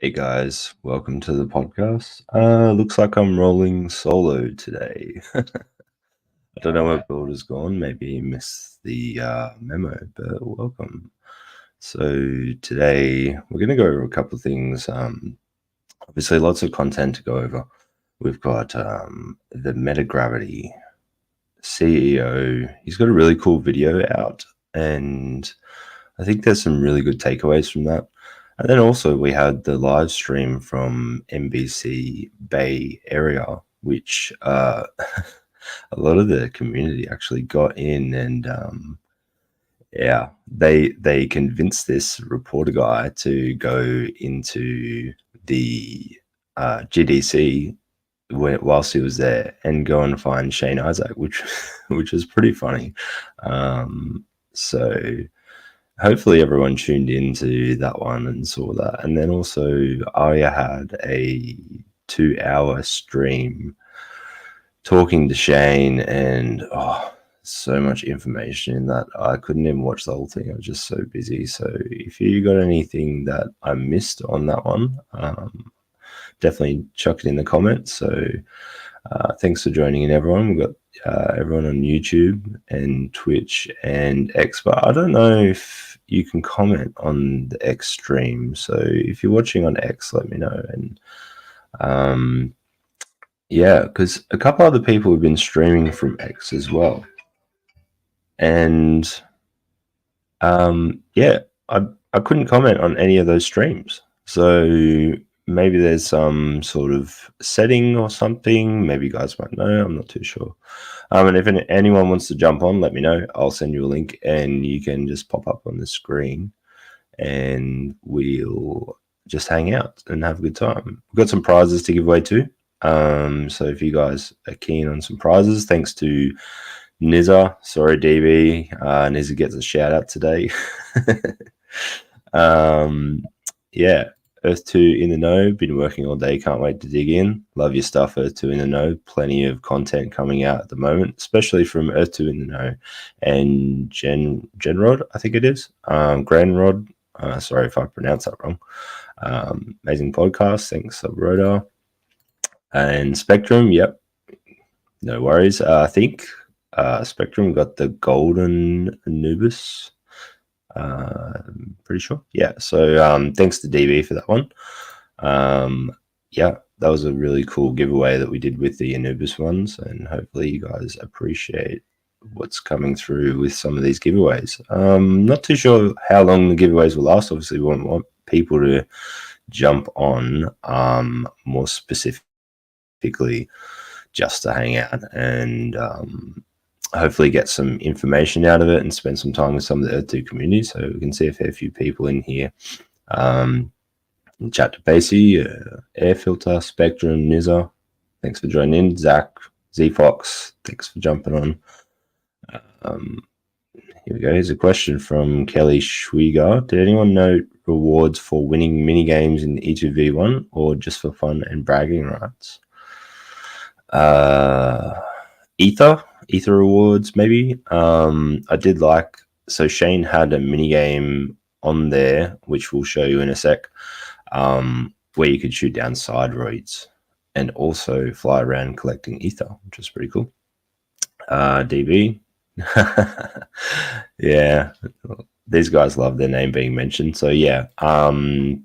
Hey guys, welcome to the podcast. Looks like I'm rolling solo today. I don't know where Builder's gone. Maybe he missed the memo, but welcome. So today we're going to go over a couple of things. Obviously, lots of content to go over. We've got the MetaGravity CEO. He's got a really cool video out, and I think there's some really good takeaways from that. And then also we had the live stream from NBC Bay Area, which a lot of the community actually got in, and yeah, they convinced this reporter guy to go into the GDC whilst he was there and go and find Shane Isaac, which was pretty funny. So hopefully everyone tuned into that one and saw that. And then also Arya had a 2-hour stream talking to Shane, and so much information in that. I couldn't even watch the whole thing. I was just so busy. So if you got anything that I missed on that one, definitely chuck it in the comments. So thanks for joining in, everyone. We've got everyone on YouTube and Twitch and X, but I don't know if you can comment on the X stream. So if you're watching on X, let me know. And yeah, because a couple other people have been streaming from X as well. And yeah, I couldn't comment on any of those streams. So maybe there's some sort of setting or something. Maybe you guys might know. I'm not too sure. And if anyone wants to jump on, let me know. I'll send you a link, and you can just pop up on the screen, and we'll just hang out and have a good time. We've got some prizes to give away too. So if you guys are keen on some prizes, thanks to Nizza. Sorry, DB. Nizza gets a shout out today. Yeah. Earth 2 in the know, been working all day, can't wait to dig in. Love your stuff, Earth 2 in the know. Plenty of content coming out at the moment, especially from Earth 2 in the know and Genrod, I think it is. Granrod, sorry if I pronounced that wrong. Amazing podcast, thanks Subroda. And Spectrum, yep, no worries. I think Spectrum got the golden Anubis. Pretty sure. Yeah. So thanks to DB for that one. Yeah, that was a really cool giveaway that we did with the Anubis ones, and hopefully you guys appreciate what's coming through with some of these giveaways. Not too sure how long the giveaways will last. Obviously, we want people to jump on more specifically just to hang out and hopefully get some information out of it and spend some time with some of the Earth 2 community. So we can see a fair few people in here. Chat to Pacey, Air Filter, Spectrum, Nizza, thanks for joining in. Zach, Z-Fox, thanks for jumping on. Here we go. Here's a question from Kelly Schwieger. Did anyone know rewards for winning mini games in E2V1 or just for fun and bragging rights? Ether rewards, maybe. I did like, so Shane had a mini game on there, which we'll show you in a sec, where you could shoot down side roads and also fly around collecting ether, which was pretty cool. DB. Yeah, these guys love their name being mentioned. So yeah,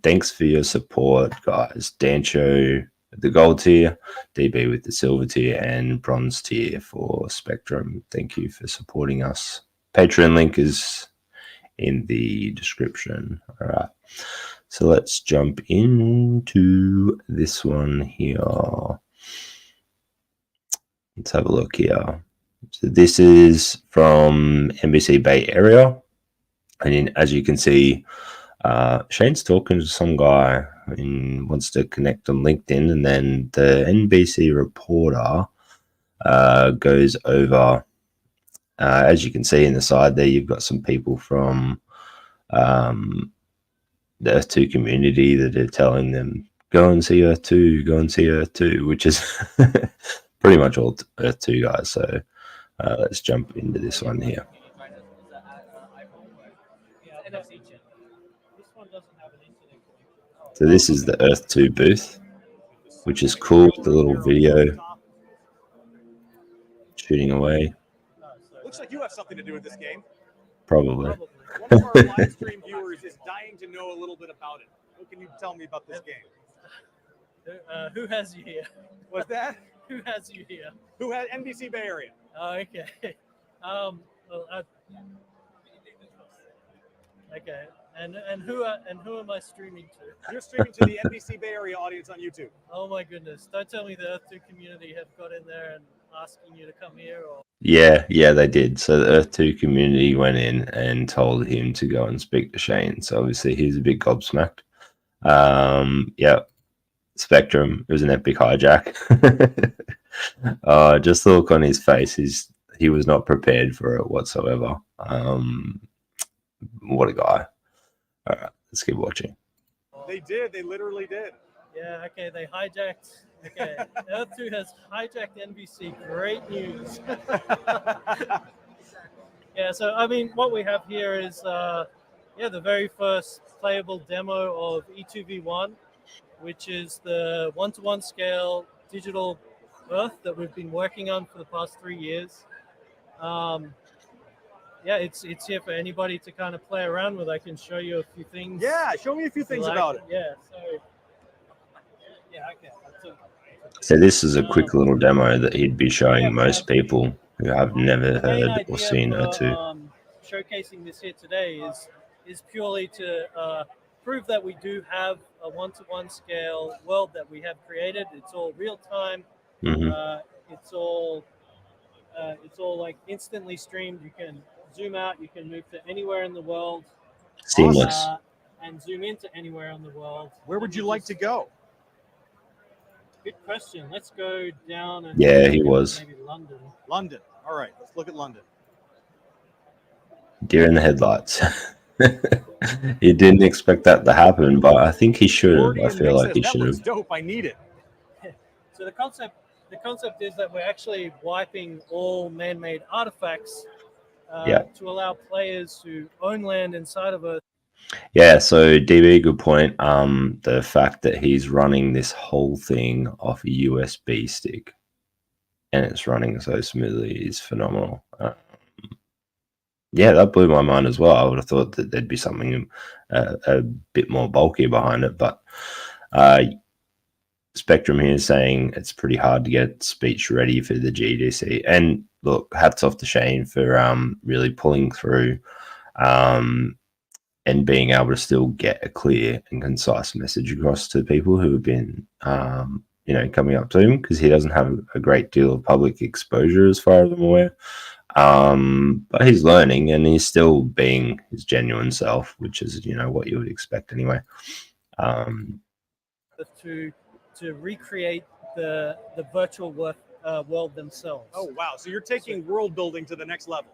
thanks for your support, guys. Dancho, the gold tier, DB with the silver tier, and bronze tier for Spectrum. Thank you for supporting us. Patreon link is in the description. All right, so let's jump into this one here. Let's have a look here. So this is from NBC Bay Area, and as you can see, Shane's talking to some guy and wants to connect on LinkedIn, and then the NBC reporter goes over. As you can see in the side there, you've got some people from the Earth 2 community that are telling them, go and see Earth 2, go and see Earth 2, which is pretty much all Earth 2 guys. So let's jump into this one here. So this is the Earth 2 booth, which is cool with the little video shooting away. Looks like you have something to do with this game. Probably. One of our live stream viewers is dying to know a little bit about it. What can you tell me about this game? Who has you here? What's that? Who has you here? Who had NBC Bay Area? Oh, okay. Okay. And who am I streaming to? You're streaming to the NBC Bay Area audience on YouTube. Oh my goodness! Don't tell me the Earth 2 community have got in there and asking you to come here, or Yeah, they did. So the Earth 2 community went in and told him to go and speak to Shane. So obviously he's a bit gobsmacked. Yeah, Spectrum, it was an epic hijack. Just the look on his face, he was not prepared for it whatsoever. What a guy. All right, let's keep watching. They did. They literally did. yeah, okay, they hijacked. Okay, Earth 2 has hijacked NBC. Great news. Yeah, so I mean, what we have here is the very first playable demo of E2v1, which is the 1-to-1 scale digital Earth that we've been working on for the past 3 years. Yeah, it's here for anybody to kind of play around with. I can show you a few things. Yeah, show me a few things about it. Yeah, so yeah, okay. So this is a quick little demo that he'd be showing most people who have never heard or seen Earth 2. Showcasing this here today is purely to prove that we do have a 1-to-1 scale world that we have created. It's all real time. It's all like instantly streamed. You can zoom out. You can move to anywhere in the world. Seamless. And zoom into anywhere in the world. Where would you like to go? Good question. Let's go down and Yeah, he was. maybe London. London. All right, let's look at London. Deer in the headlights. He didn't expect that to happen, but I think he should have. I feel like he should have. Dope. I need it. So the concept is that we're actually wiping all man-made artifacts to allow players who own land inside of Earth. Yeah, so DB, good point. The fact that he's running this whole thing off a USB stick and it's running so smoothly is phenomenal. Yeah, that blew my mind as well. I would have thought that there'd be something a bit more bulky behind it, but Spectrum here is saying it's pretty hard to get speech ready for the GDC. And look, hats off to Shane for really pulling through and being able to still get a clear and concise message across to people who have been, coming up to him, because he doesn't have a great deal of public exposure as far as I'm aware. But he's learning and he's still being his genuine self, which is, what you would expect anyway. To recreate the virtual world themselves. Oh wow! So you're taking world building to the next level.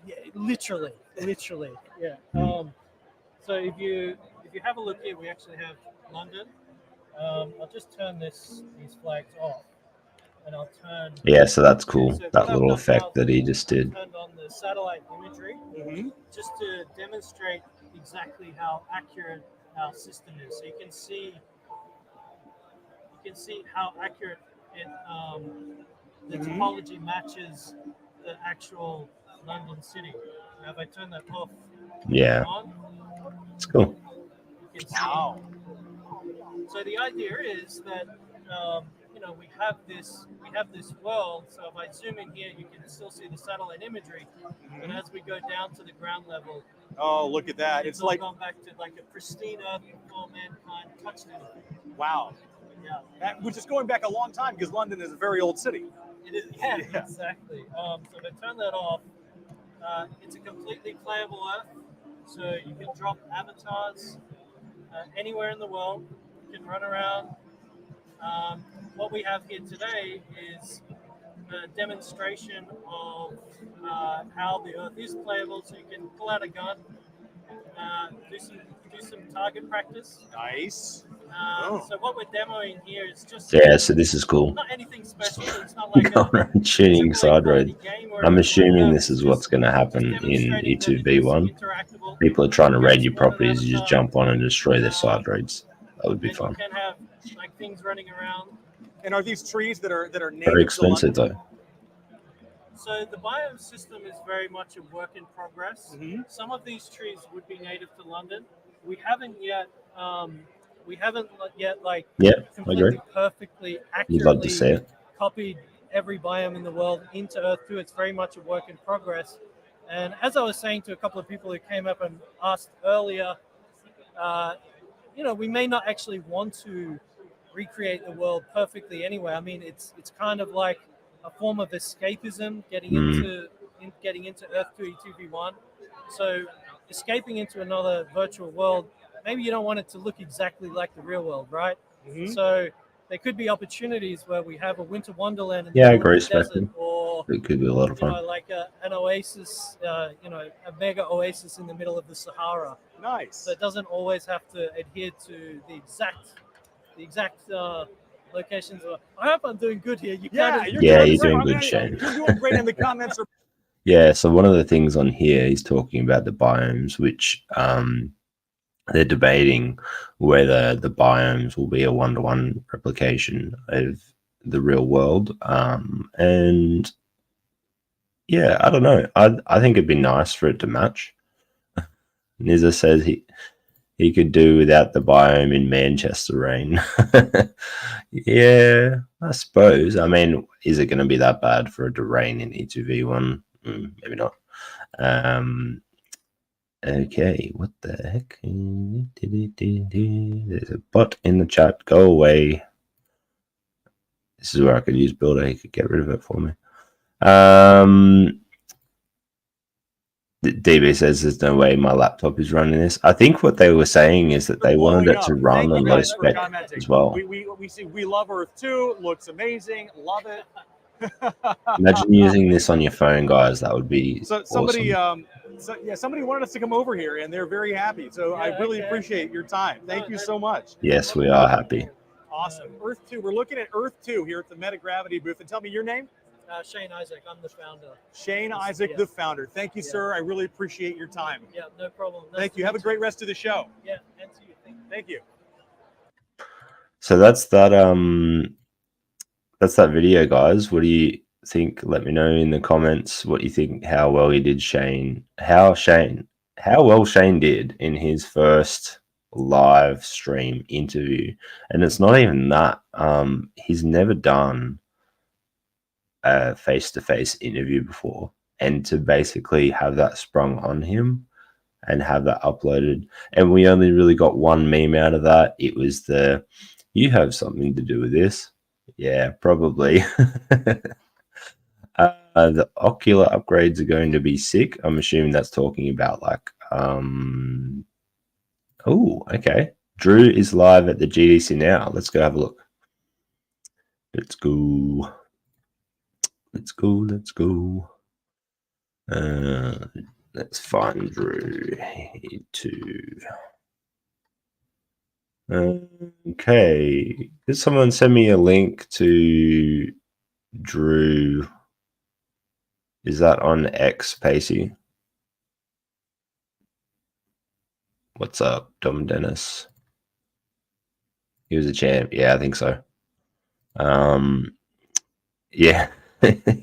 Yeah, literally, yeah. So if you have a look here, we actually have London. I'll just turn these flags off, and I'll turn. Yeah, so that's cool. So that little effect that he just did. Turned on the satellite imagery, just to demonstrate exactly how accurate our system is. So you can see how accurate the topology matches the actual London city. Now, if I turn that off, yeah, it's cool. You can see. So the idea is that we have this world. So if I zoom in here, you can still see the satellite imagery. But as we go down to the ground level, oh, look at that! It's like gone back to like a pristine Earth before mankind touched anything. Wow. Yeah, which is going back a long time because London is a very old city. It is, yeah. Exactly. So if I turn that off, it's a completely playable Earth. So you can drop avatars anywhere in the world. You can run around. What we have here today is a demonstration of how the Earth is playable. So you can pull out a gun, do some target practice. Nice. So what we're demoing here is just so this is cool. Not anything special. It's not like shooting side road. I'm assuming this is what's going to happen in E2v1. People are trying to raid your properties. You just jump on and destroy their side roads. That would be and fun. you can have like things running around. And are these trees that are native Very to expensive London? though. So the biome system is very much a work in progress. Mhm. Some of these trees would be native to London. We haven't yet like Yeah, I agree. completely perfectly You'd love to accurately see it. copied every biome in the world into Earth 2. It's very much a work in progress. And as I was saying to a couple of people who came up and asked earlier, we may not actually want to recreate the world perfectly anyway. I mean, it's kind of like a form of escapism, getting into Earth 2 E2v1. So escaping into another virtual world, maybe you don't want it to look exactly like the real world, right? Mhm. So there could be opportunities where we have a winter wonderland in the Yeah, I middle agree, of the desert, Spectrum. or It could be a lot of fun. like an oasis, a mega oasis in the middle of the Sahara. Nice. So it doesn't always have to adhere to the exact locations. I hope I'm doing good here. Yeah, you're Yeah, doing you're great. doing I good, mean, Shane. You're doing great, and the comments are. Yeah, so one of the things on here is talking about the biomes, which they're debating whether the biomes will be a one-to-one replication of the real world. And yeah, I don't know. I think it'd be nice for it to match. Nizza says he could do without the biome in Manchester rain. Yeah, I suppose. I mean, is it going to be that bad for it to rain in E2v1? Maybe not. Okay, what the heck? There's a bot in the chat. Go away. This is where I could use Builder. He could get rid of it for me. DB says there's no way my laptop is running this. I think what they were saying is that they wanted it to run on low spec as well. We love Earth 2. Looks amazing. Love it. Imagine using this on your phone, guys. That would be somebody awesome. somebody wanted us to come over here, and they're very happy. So I really appreciate your time. Thank you so much. Yes, we are happy. Awesome. Earth 2. We're looking at Earth 2 here at the MetaGravity booth. And tell me your name. Shane Isaac. I'm the founder. Shane Isaac, the founder. Thank you, sir. I really appreciate your time. Yeah, no problem. Thank you. Have a great rest of the show. Yeah, and to you. Thank you. So that's that video, guys. What do you think? Let me know in the comments what you think, how well he did, Shane. How well Shane did in his first live stream interview. And it's not even that. He's never done a face-to-face interview before, and to basically have that sprung on him and have that uploaded, and we only really got one meme out of that. It was the "you have something to do with this." Yeah, probably. The ocular upgrades are going to be sick. I'm assuming that's talking about like oh, okay. Drew is live at the GDC now. Let's go have a look. Let's go. Let's go. Let's find Drew. Okay. Did someone send me a link to Drew? Is that on X, Pacey? What's up, Dom Dennis? He was a champ. Yeah, I think so. Yeah.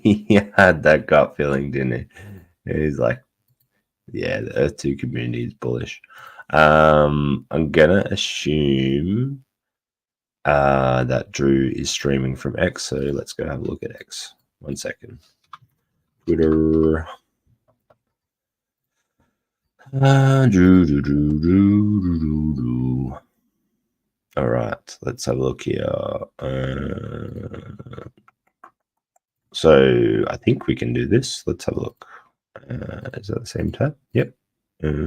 He had that gut feeling, didn't he? He's like, yeah, the Earth 2 community is bullish. I'm gonna assume that Drew is streaming from X, so let's go have a look at X. 1 second. Twitter. Drew. All right, let's have a look here. So I think we can do this. Let's have a look. Is that the same tab? Yep. All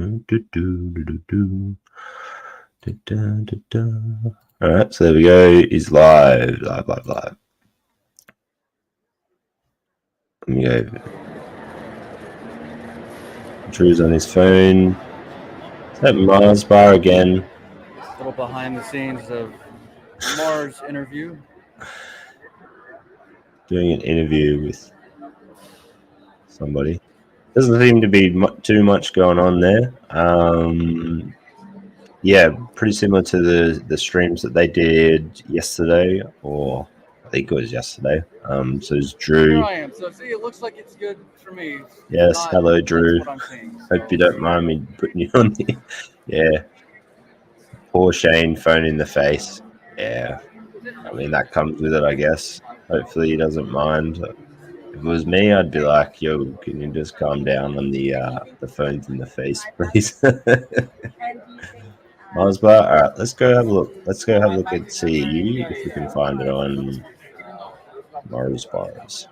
right, so there we go. He's live. Let me go. Drew's on his phone. Is that Mars bar again? A little behind the scenes of Mars interview. Doing an interview with somebody. Doesn't seem to be too much going on there. yeah, pretty similar to the streams that they did yesterday, or I think it was yesterday. So it's Here Drew. I am. So see, it looks like it's good for me. It's Yes, not, hello, that's Drew. what I'm seeing. Hope you don't mind me putting you on the. Yeah, poor Shane, phone in the face. Yeah, I mean that comes with it, I guess. Hopefully he doesn't mind. If it was me, I'd be like, "Yo, can you just calm down on the phones in the face, please?" Mars bar. All right, let's go have a look. Let's go have a look at CEU if we can find it on Mars bars.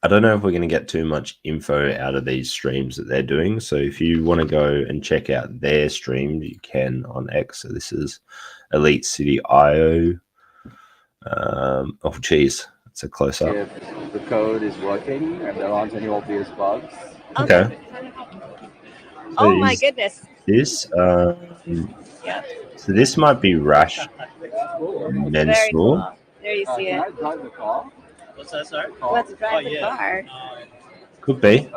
I don't know if we're going to get too much info out of these streams that they're doing. So if you want to go and check out their stream, you can on X. So this is Elite City IO. Oh, geez, it's a close up. If the code is working and there aren't any obvious bugs. Okay. Oh my goodness. This Yeah. so this might be Rash Very Mentor. cool. There you see Can it. I drive the car? What's that, sorry? Let's drive the car. Could be.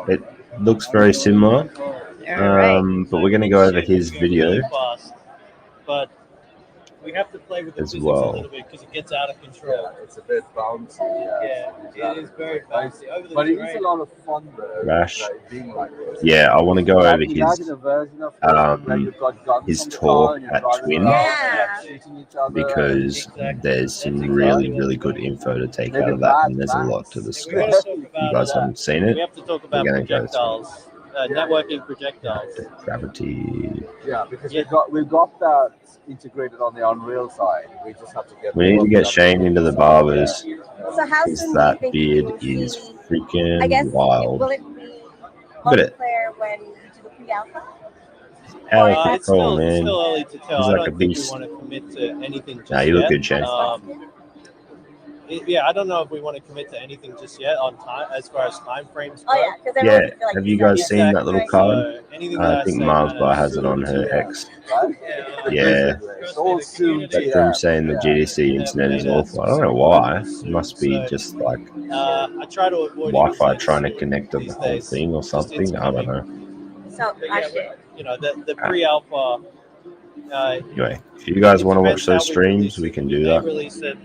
It looks very similar. All right. But we're going to go over his video Fast, but we have to play with the as physics well. a little bit because it gets out of control. It's a bit bouncy. Yeah, it is very bouncy. Over the But it is terrain. a lot of fun though. Rash. Like, being like this. Yeah, I want to go over Imagine his a version of this where you've got guns his on the tour car and you're at driving Twin. around Yeah. and shooting each other. because there's some really, really good info to take out of that, and there's a lot to We discuss. want to talk If you guys about, haven't seen we it, have to talk about we're gonna go projectiles, networking projectiles. Gravity. Yeah, because we've got that integrated on the Unreal side. We just have to get. We need to get Shane into the barbers. So how Because soon that do you beard think we will is see? freaking I guess wild. will it be Look at it. multiplayer when you do the pre-alpha? Out of It's control, still, it's man. still early to tell. He's I like don't a think we beast. want to commit to anything just Nah, you look yet. good, Shane. Yeah, I don't know if we want to commit to anything just yet on time as far as time frames go. Oh yeah, because Yeah, everyone feel like have you guys seen that little card? So anything that I think say Mars kinda Bar has it on soon her to, X. Yeah. Yeah. It's all soon. That them saying the GDC internet is awful. I don't know why. It must be just like I try to avoid Wi-Fi anything trying to soon connect to the these whole days. thing or Just something. it's I don't coming. know. So But I yeah, should. you know, the pre-alpha. Anyway, if you guys want to watch those streams, we can do that. Release it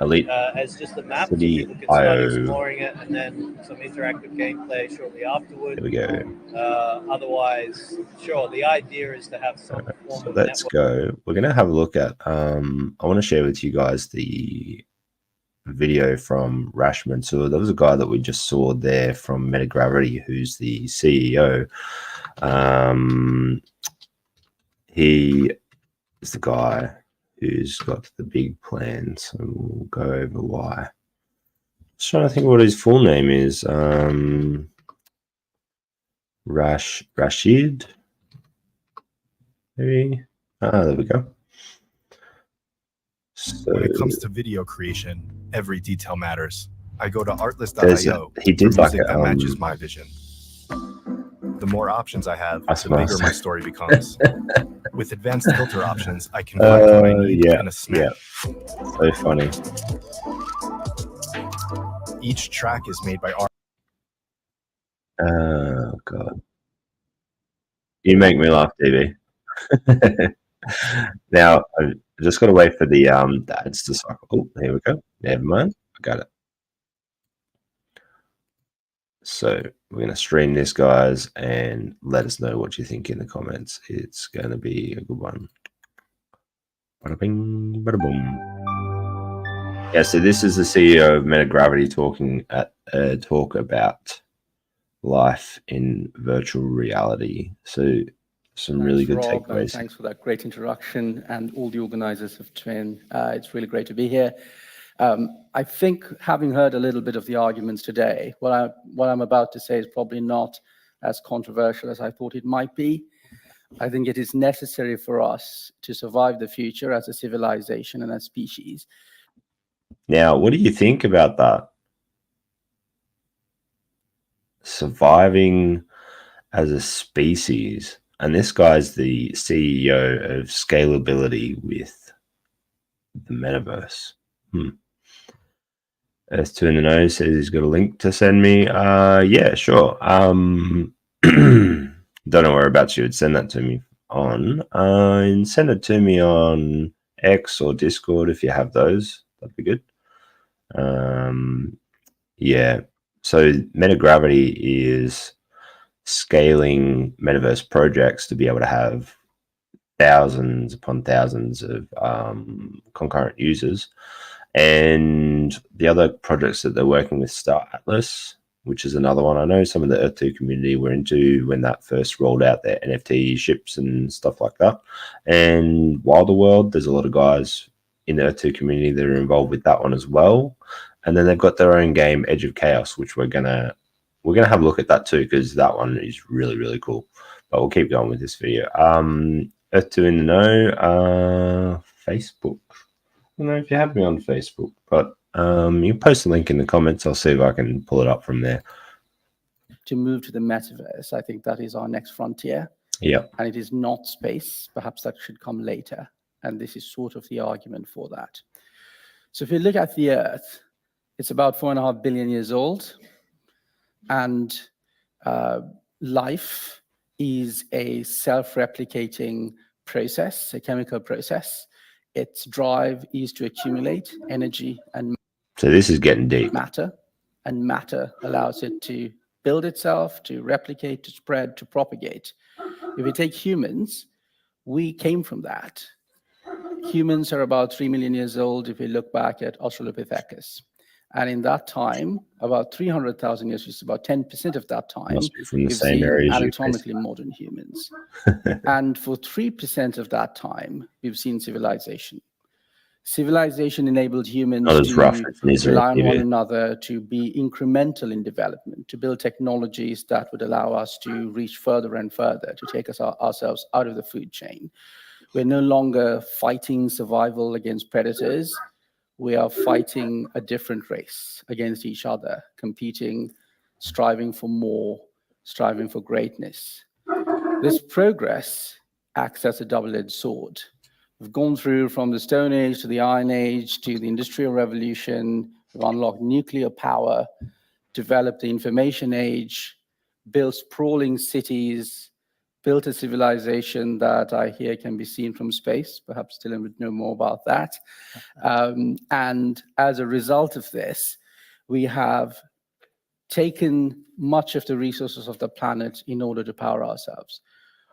Elite as just a map, so City people can start IO. exploring it, and then some interactive gameplay shortly afterward. Here we go. Otherwise, sure, the idea is to have some form So of let's go. We're gonna have a look at. I want to share with you guys the video from Rash Mansour. There was a guy that we just saw there from MetaGravity, who's the CEO. He is the guy who's got the big plans, so we'll go over why. Just trying to think what his full name is. Rashid, maybe. There we go. So When it comes to video creation, every detail matters. I go to he artlist.io did for like music a, that matches my vision. The more options I have, That's the bigger nice. my story becomes. With advanced filter options, I can find what I need in a snap. So funny. Each track is made by art. Oh god, you make me laugh, TV. Now I just got to wait for the ads to cycle. Oh, here we go. Never mind, I got it. So we're going to stream this, guys, and let us know what you think in the comments. It's going to be a good one. Bada bing, bada boom. Yeah, so this is the CEO of MetaGravity talking at a talk about life in virtual reality. So some really good Rob, and takeaways. thanks for that great introduction and all the organizers of Twin. It's really great to be here. I think, having heard a little bit of the arguments today, what I'm about to say is probably not as controversial as I thought it might be. I think it is necessary for us to survive the future as a civilization and as species. Now, what do you think about that? Surviving as a species. And this guy's the CEO of Scalability with the Metaverse. Earth 2 in the nose says he's got a link to send me. Yeah, sure. Don't know whereabouts you would send that to me on. And send it to me on X or Discord if you have those. That'd be good. Yeah. So MetaGravity is scaling metaverse projects to be able to have thousands upon thousands of concurrent users. And the other projects that they're working with, Star Atlas, which is another one I know some of the Earth 2 community were into when that first rolled out their NFT ships and stuff like that. And Wilder World, there's a lot of guys in the Earth 2 community that are involved with that one as well. And then they've got their own game, Edge of Chaos, which we're gonna have a look at that too, because that one is really, really cool. But we'll keep going with this video. Earth 2 in the know, Facebook. I don't know if you have me on Facebook, but you post a link in the comments. I'll see if I can pull it up from there. To move to the metaverse, I think that is our next frontier. Yeah. And it is not space. Perhaps that should come later. And this is sort of the argument for that. So if you look at the Earth, it's about 4.5 billion years old. And life is a self-replicating process, a chemical process. Its drive is to accumulate energy and So this is getting deep. matter, and matter allows it to build itself, to replicate, to spread, to propagate. If we take humans, we came from that. Humans are about 3 million years old if we look back at Australopithecus. And in that time, about 300,000 years, which is about 10% of that time, Must be from the we've same seen area as you, anatomically modern humans. And for 3% of that time, we've seen civilization. Civilization enabled humans Not as rough to as Nizar rely on TV. one another, to be incremental in development, to build technologies that would allow us to reach further and further, to take us ourselves out of the food chain. We're no longer fighting survival against predators. We are fighting a different race against each other, competing, striving for more, striving for greatness. This progress acts as a double-edged sword. We've gone through from the Stone Age to the Iron Age to the Industrial Revolution. We've unlocked nuclear power, developed the information age, built sprawling cities, built a civilization that I hear can be seen from space. Perhaps Dylan would know more about that. And as a result of this, we have taken much of the resources of the planet in order to power ourselves.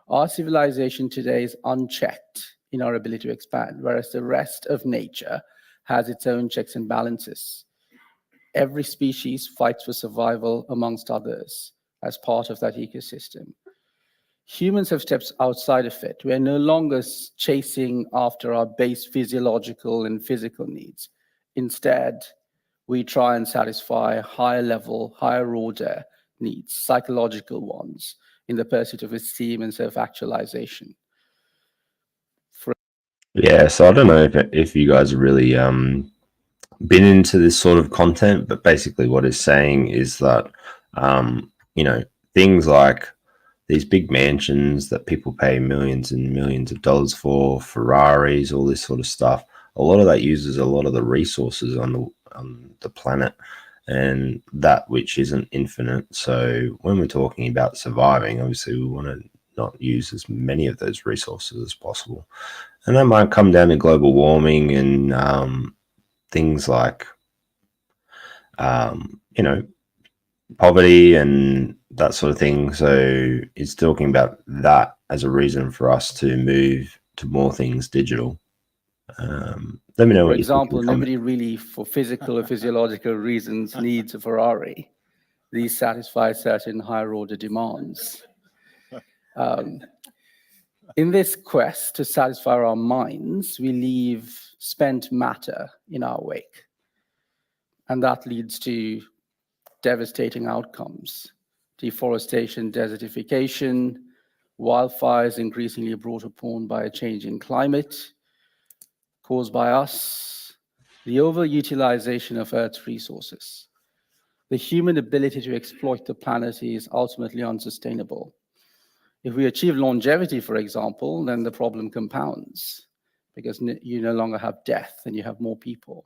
Our civilization today is unchecked in our ability to expand, whereas the rest of nature has its own checks and balances. Every species fights for survival amongst others as part of that ecosystem. Humans have stepped outside of it. We're no longer chasing after our base physiological and physical needs. Instead, we try and satisfy higher level, higher order needs, psychological ones, in the pursuit of esteem and self-actualization. Yeah, so I don't know if you guys have really been into this sort of content, but basically what it's saying is that, you know, things like these big mansions that people pay millions and millions of dollars for, Ferraris, all this sort of stuff, a lot of that uses a lot of the resources on the planet, and that which isn't infinite. So when we're talking about surviving, obviously we want to not use as many of those resources as possible. And that might come down to global warming and things like, you know, poverty and that sort of thing. So it's talking about that as a reason for us to move to more things digital. Let me know what you think. For example, nobody really, for physical or physiological reasons, needs a Ferrari. These satisfy certain higher order demands. In this quest to satisfy our minds, we leave spent matter in our wake. And that leads to devastating outcomes: deforestation, desertification, wildfires increasingly brought upon by a changing climate caused by us, the overutilization of Earth's resources. The human ability to exploit the planet is ultimately unsustainable. If we achieve longevity, for example, then the problem compounds because you no longer have death and you have more people.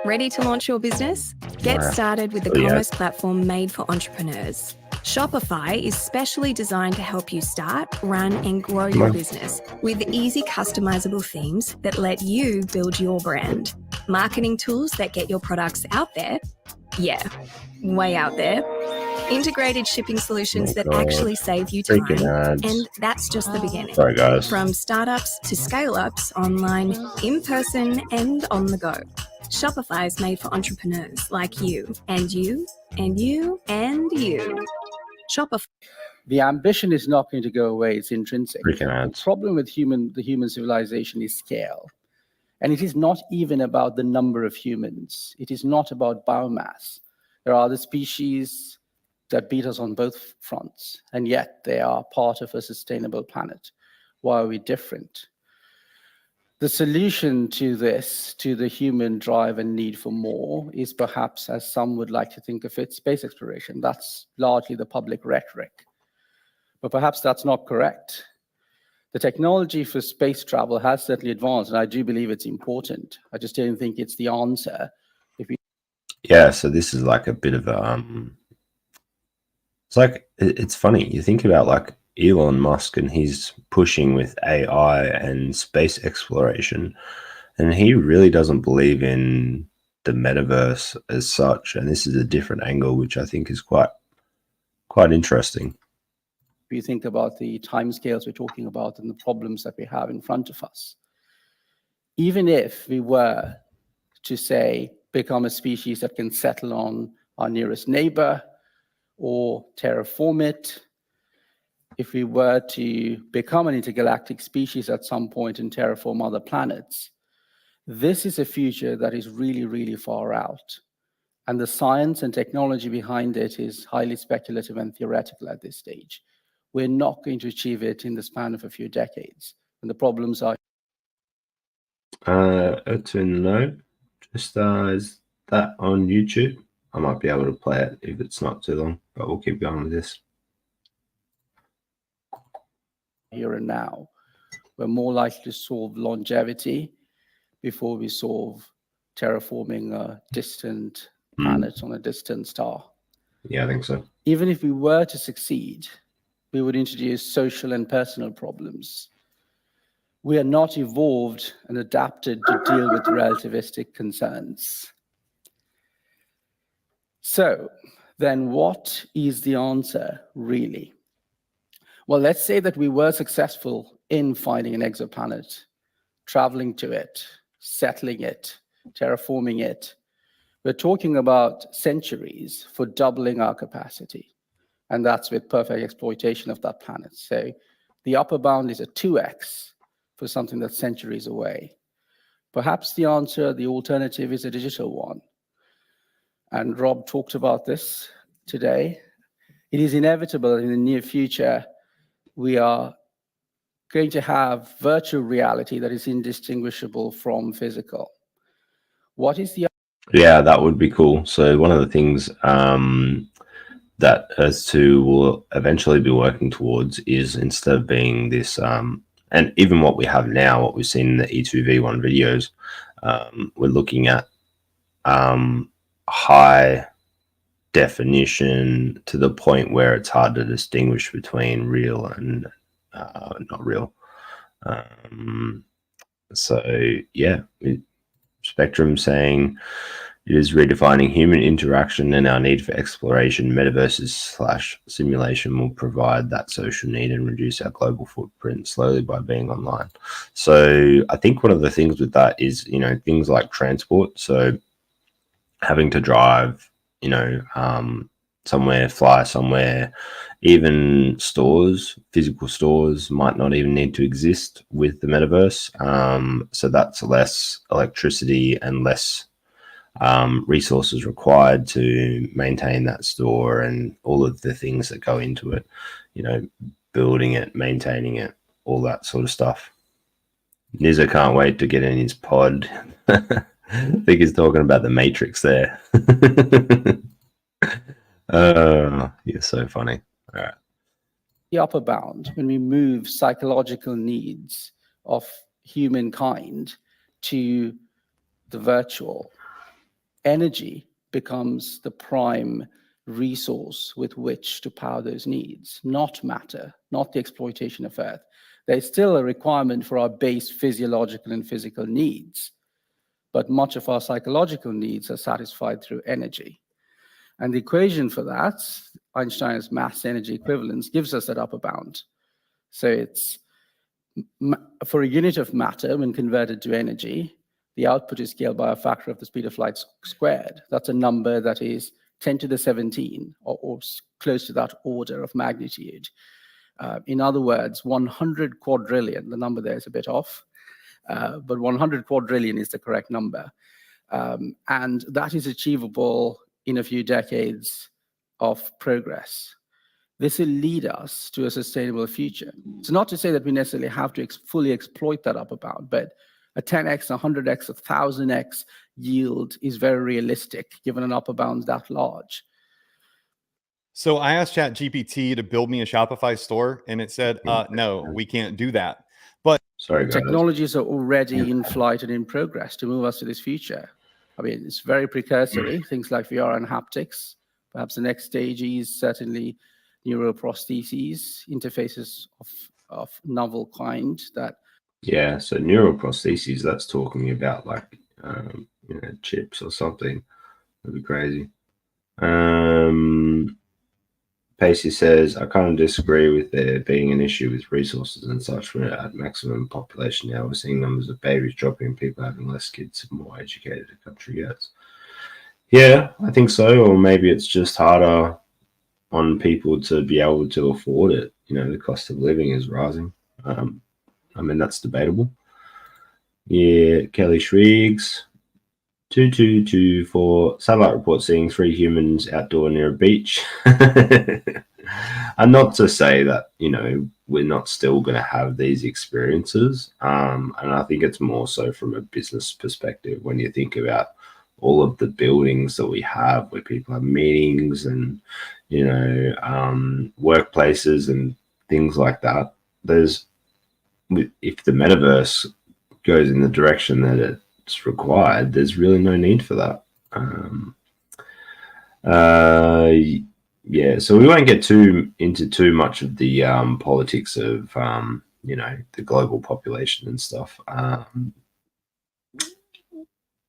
Ready to launch your business? Get started with the commerce platform made for entrepreneurs. Shopify is specially designed to help you start, run, and grow your business with easy customizable themes that let you build your brand. Marketing tools that get your products out there. Yeah, way out there. Integrated shipping solutions that actually save you time. And that's just the beginning. Sorry, guys. From startups to scale-ups, online, in person, and on the go. Shopify is made for entrepreneurs like you, and you, and you, and you. Shopify. The ambition is not going to go away. It's intrinsic. Freaking ads. The problem with the human civilization is scale. And it is not even about the number of humans. It is not about biomass. There are other species that beat us on both fronts, and yet they are part of a sustainable planet. Why are we different? The solution to this, to the human drive and need for more, is perhaps, as some would like to think of it, space exploration. That's largely the public rhetoric. But perhaps that's not correct. The technology for space travel has certainly advanced, and I do believe it's important. I just don't think it's the answer. Yeah, so this is like a bit of a... it's funny. You think about like Elon Musk, and he's pushing with AI and space exploration, and he really doesn't believe in the metaverse as such. And this is a different angle, which I think is quite interesting. If you think about the timescales we're talking about and the problems that we have in front of us, even if we were to say become a species that can settle on our nearest neighbor or terraform it, if we were to become an intergalactic species at some point and terraform other planets, this is a future that is really, really far out. And the science and technology behind it is highly speculative and theoretical at this stage. We're not going to achieve it in the span of a few decades. And the problems are... To know, just is that on YouTube? I might be able to play it if it's not too long, but we'll keep going with this. Here and now, we're more likely to solve longevity before we solve terraforming a distant planet on a distant star. Yeah, I think so. Even if we were to succeed, we would introduce social and personal problems. We are not evolved and adapted to deal with relativistic concerns. So then what is the answer, really? Well, let's say that we were successful in finding an exoplanet, traveling to it, settling it, terraforming it. We're talking about centuries for doubling our capacity. And that's with perfect exploitation of that planet. So the upper bound is a 2x for something that's centuries away. Perhaps the answer, the alternative, is a digital one. And Rob talked about this today. It is inevitable that in the near future, we are going to have virtual reality that is indistinguishable from physical. What is the... Yeah, that would be cool. So one of the things that Earth-2 will eventually be working towards is, instead of being this, and even what we have now, what we've seen in the E2V1 videos, we're looking at high definition to the point where it's hard to distinguish between real and not real. So yeah, Spectrum saying it is redefining human interaction and our need for exploration. Metaverses / simulation will provide that social need and reduce our global footprint slowly by being online. So I think one of the things with that is, you know, things like transport. So having to drive, you know, somewhere, fly somewhere, even stores, physical stores might not even need to exist with the metaverse. So that's less electricity and less resources required to maintain that store and all of the things that go into it, you know, building it, maintaining it, all that sort of stuff. Nizza can't wait to get in his pod. I think he's talking about the Matrix there. You're so funny. All right. The upper bound, when we move psychological needs of humankind to the virtual, energy becomes the prime resource with which to power those needs, not matter, not the exploitation of Earth. There's still a requirement for our base physiological and physical needs, but much of our psychological needs are satisfied through energy. And the equation for that, Einstein's mass energy equivalence, gives us that upper bound. So it's for a unit of matter, when converted to energy, the output is scaled by a factor of the speed of light squared. That's a number that is 10 to the 17, or close to that order of magnitude. In other words, 100 quadrillion, the number there is a bit off, but 100 quadrillion is the correct number. And that is achievable in a few decades of progress. This will lead us to a sustainable future. It's not to say that we necessarily have to fully exploit that upper bound, but a 10x, 100x, 1000x yield is very realistic given an upper bound that large. So I asked ChatGPT to build me a Shopify store, and it said, no, we can't do that. But Sorry, guys. Technologies are already in flight and in progress to move us to this future. I mean, it's very precursory, things like VR and haptics. Perhaps the next stage is certainly neuroprostheses, interfaces of novel kind that. Yeah, so neuroprostheses, that's talking about like, chips or something. That'd be crazy. Pacey says, I kind of disagree with there being an issue with resources and such. We're at maximum population now. We're seeing numbers of babies dropping, people having less kids, the more educated the country gets. Yeah, I think so. Or maybe it's just harder on people to be able to afford it. The cost of living is rising. I mean, that's debatable. Yeah, Kelly Shriegs. 2224 satellite report seeing 3 humans outdoor near a beach. And not to say that we're not still going to have these experiences, and I think it's more so from a business perspective when you think about all of the buildings that we have where people have meetings and workplaces and things like that. If the metaverse goes in the direction that it's required, there's really no need for that. Yeah, so we won't get into too much of the politics of the global population and stuff.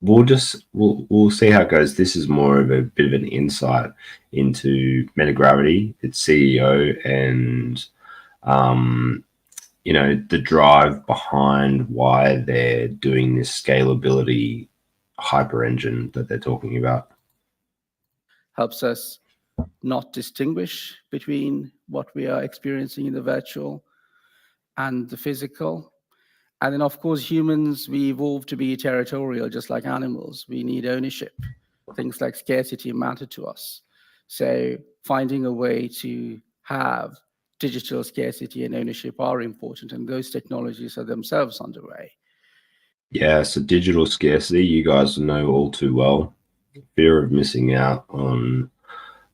We'll see how it goes. This is more of a bit of an insight into MetaGravity, its CEO, and the drive behind why they're doing this scalability hyper engine that they're talking about. Helps us not distinguish between what we are experiencing in the virtual and the physical. And then, of course, humans, we evolved to be territorial, just like animals. We need ownership. Things like scarcity matter to us. So finding a way to have digital scarcity and ownership are important, and those technologies are themselves underway. Yeah, so digital scarcity, you guys know all too well. Fear of missing out on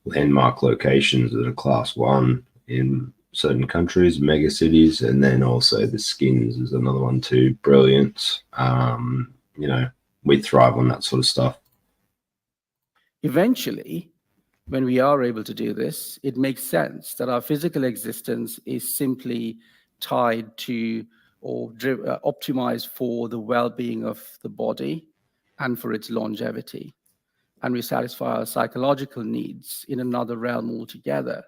landmark locations that are class 1 in certain countries, mega cities, and then also the skins is another one too. Brilliant. We thrive on that sort of stuff. Eventually, when we are able to do this, it makes sense that our physical existence is simply tied to or optimized for the well-being of the body and for its longevity. And we satisfy our psychological needs in another realm altogether.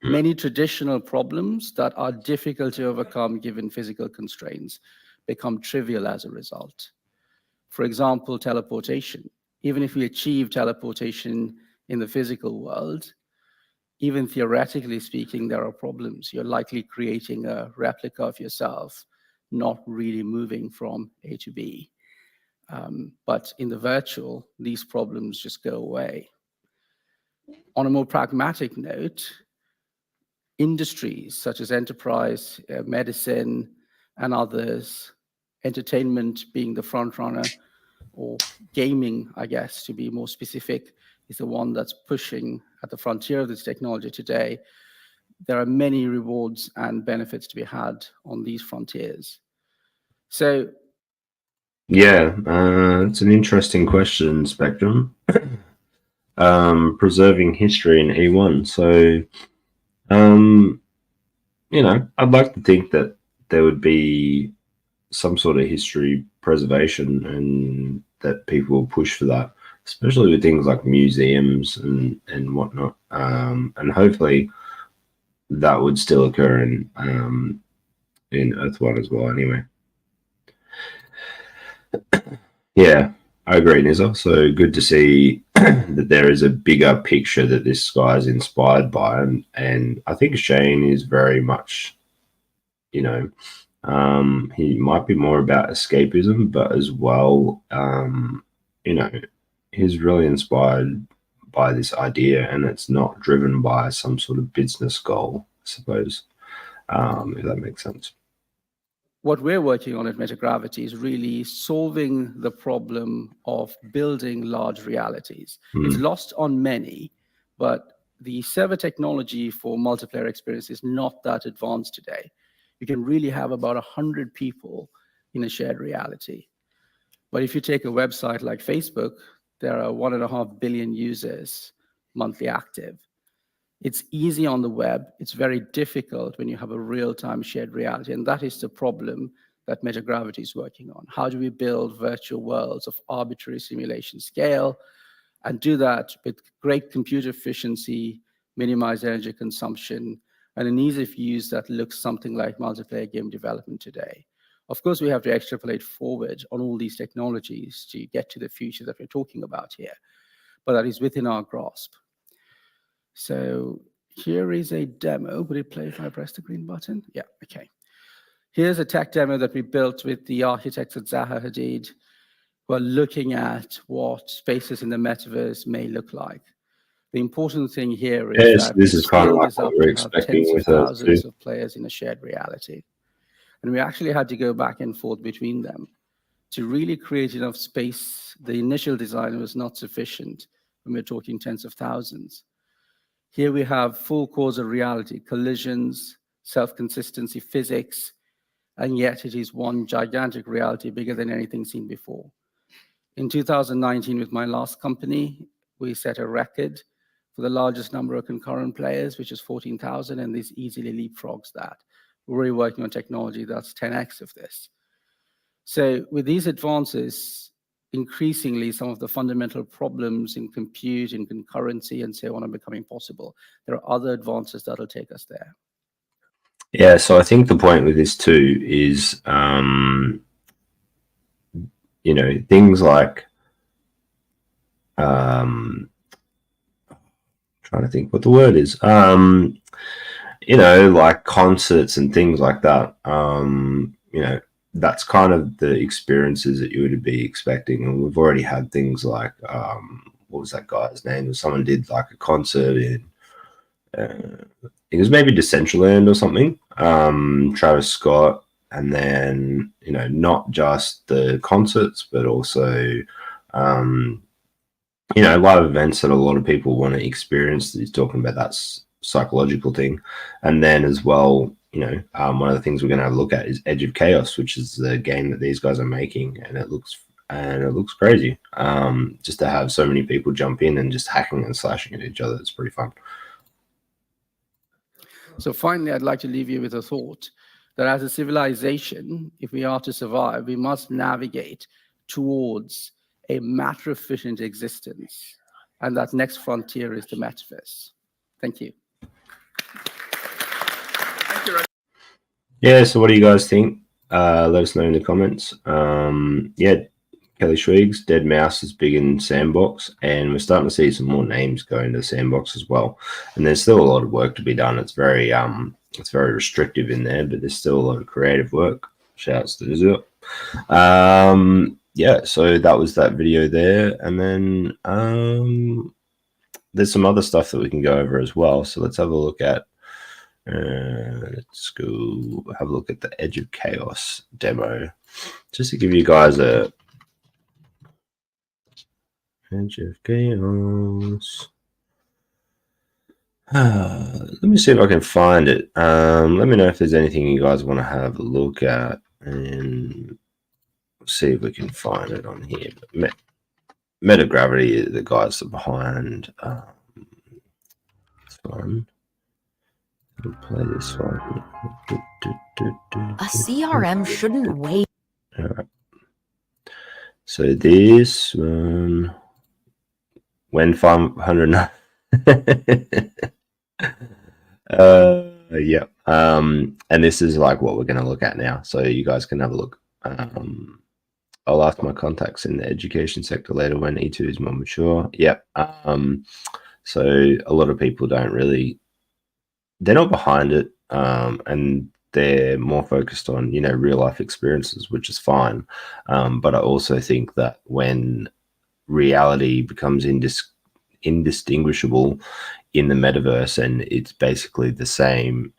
Many traditional problems that are difficult to overcome given physical constraints become trivial as a result. For example, teleportation. Even if we achieve teleportation in the physical world, even theoretically speaking, there are problems. You're likely creating a replica of yourself, not really moving from A to B. But in the virtual, these problems just go away. On a more pragmatic note, industries such as enterprise, medicine, and others, entertainment being the front runner, or gaming, I guess, to be more specific, is the one that's pushing at the frontier of this technology today. There are many rewards and benefits to be had on these frontiers. So, yeah, it's an interesting question, Spectrum. preserving history in E1. So, you know, I'd like to think that there would be some sort of history preservation and that people will push for that, especially with things like museums and whatnot. And hopefully that would still occur in Earth 1 as well anyway. Yeah, I agree, Nizza. So good to see that there is a bigger picture that this guy is inspired by. And I think Shane is very much, you know, he might be more about escapism, but as well, you know, he's really inspired by this idea, and it's not driven by some sort of business goal, I suppose, if that makes sense. What we're working on at MetaGravity is really solving the problem of building large realities. It's lost on many, but the server technology for multiplayer experience is not that advanced today. You can really have about 100 people in a shared reality. But if you take a website like Facebook, there are 1.5 billion users monthly active. It's easy on the web. It's very difficult when you have a real-time shared reality. And that is the problem that MetaGravity is working on. How do we build virtual worlds of arbitrary simulation scale and do that with great computer efficiency, minimize energy consumption, and an ease of use that looks something like multiplayer game development today? Of course, we have to extrapolate forward on all these technologies to get to the future that we're talking about here, but that is within our grasp. So here is a demo. Would it play if I press the green button? Yeah, okay. Here's a tech demo that we built with the architects at Zaha Hadid, who are looking at what spaces in the metaverse may look like. The important thing here is that this is kind of like what we're expecting tens of with thousands of players in a shared reality. And we actually had to go back and forth between them to really create enough space. The initial design was not sufficient when we're talking tens of thousands. Here we have full causal reality, collisions, self-consistency physics, and yet it is one gigantic reality bigger than anything seen before. In 2019, with my last company, we set a record for the largest number of concurrent players, which is 14,000, and this easily leapfrogs that. We're really working on technology that's 10x of this. So with these advances, increasingly some of the fundamental problems in compute and concurrency and so on are becoming possible. There are other advances that'll take us there. Yeah, so I think the point with this too is, you know, things like, trying to think what the word is, you know, like concerts and things like that, you know, that's kind of the experiences that you would be expecting. And we've already had things like, what was that guy's name? Someone did like a concert in, it was maybe Decentraland or something, Travis Scott, and then, you know, not just the concerts, but also, you know, live events that a lot of people want to experience. He's talking about that psychological thing. And then as well, you know, one of the things we're going to have a look at is Edge of Chaos, which is the game that these guys are making, and it looks crazy. Just to have so many people jump in and just hacking and slashing at each other, it's pretty fun. So finally, I'd like to leave you with a thought that as a civilization, if we are to survive, we must navigate towards a matter-efficient existence. And that next frontier is the metaverse. Thank you. Yeah, so what do you guys think? Let us know in the comments. Yeah, Kelly Schweigs, Dead Mouse is big in Sandbox, and we're starting to see some more names go into Sandbox as well. And there's still a lot of work to be done. It's very restrictive in there, but there's still a lot of creative work. Shouts to Zip. Yeah, so that was that video there, and then there's some other stuff that we can go over as well. So let's have a look at. Let's go have a look at the Edge of Chaos demo, just to give you guys a Edge of Chaos. Let me see if I can find it. Let me know if there's anything you guys want to have a look at, and see if we can find it on here. MetaGravity, the guys are behind this one. We'll play this one. A CRM shouldn't wait. All right. So this one, when 500. Yeah. And this is like what we're going to look at now. So you guys can have a look. I'll ask my contacts in the education sector later when E2 is more mature. Yep. So a lot of people don't really, they're not behind it. And they're more focused on, you know, real life experiences, which is fine. But I also think that when reality becomes indistinguishable in the metaverse and it's basically the same,